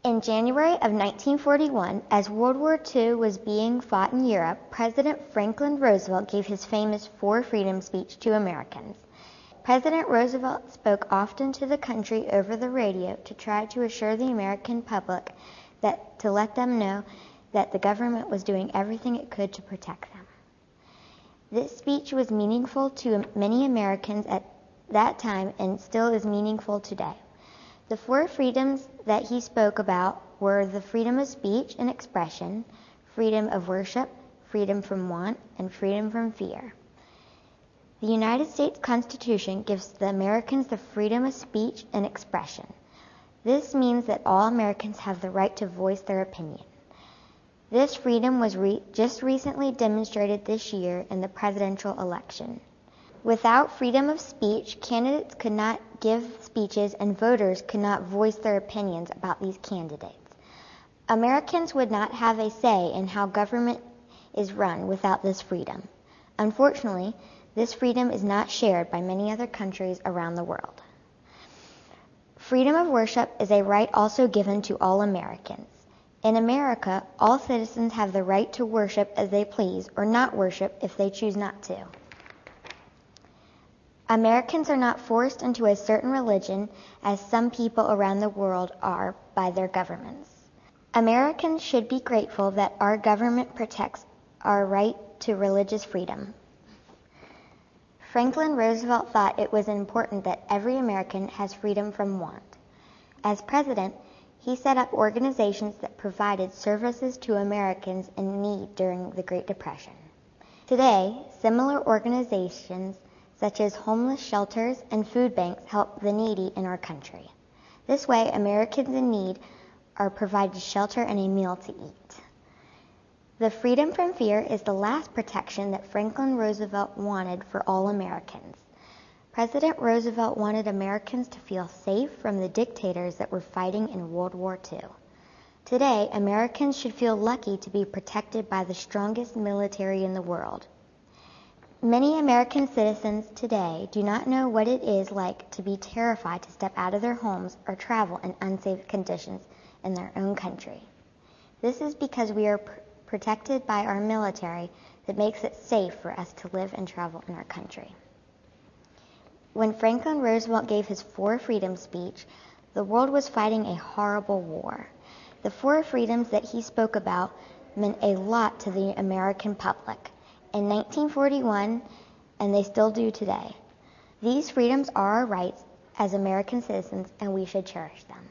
In January of 1941, as World War II was being fought in Europe, President Franklin Roosevelt gave his famous Four Freedoms speech to Americans. President Roosevelt spoke often to the country over the radio to try to assure the American public to let them know that the government was doing everything it could to protect them. This speech was meaningful to many Americans at that time and still is meaningful today. The four freedoms that he spoke about were the freedom of speech and expression, freedom of worship, freedom from want, and freedom from fear. The United States Constitution gives the Americans the freedom of speech and expression. This means that all Americans have the right to voice their opinion. This freedom was just recently demonstrated this year in the presidential election. Without freedom of speech, candidates could not give speeches and voters could not voice their opinions about these candidates. Americans would not have a say in how government is run without this freedom. Unfortunately, this freedom is not shared by many other countries around the world. Freedom of worship is a right also given to all Americans. In America, all citizens have the right to worship as they please or not worship if they choose not to. Americans are not forced into a certain religion as some people around the world are by their governments. Americans should be grateful that our government protects our right to religious freedom. Franklin Roosevelt thought it was important that every American has freedom from want. As president, he set up organizations that provided services to Americans in need during the Great Depression. Today, similar organizations such as homeless shelters and food banks help the needy in our country. This way, Americans in need are provided shelter and a meal to eat. The freedom from fear is the last protection that Franklin Roosevelt wanted for all Americans. President Roosevelt wanted Americans to feel safe from the dictators that were fighting in World War II. Today, Americans should feel lucky to be protected by the strongest military in the world. Many American citizens today do not know what it is like to be terrified to step out of their homes or travel in unsafe conditions in their own country. This is because we are protected by our military that makes it safe for us to live and travel in our country. When Franklin Roosevelt gave his Four Freedoms speech, the world was fighting a horrible war. The four freedoms that he spoke about meant a lot to the American public in 1941, and they still do today. These freedoms are our rights as American citizens, and we should cherish them.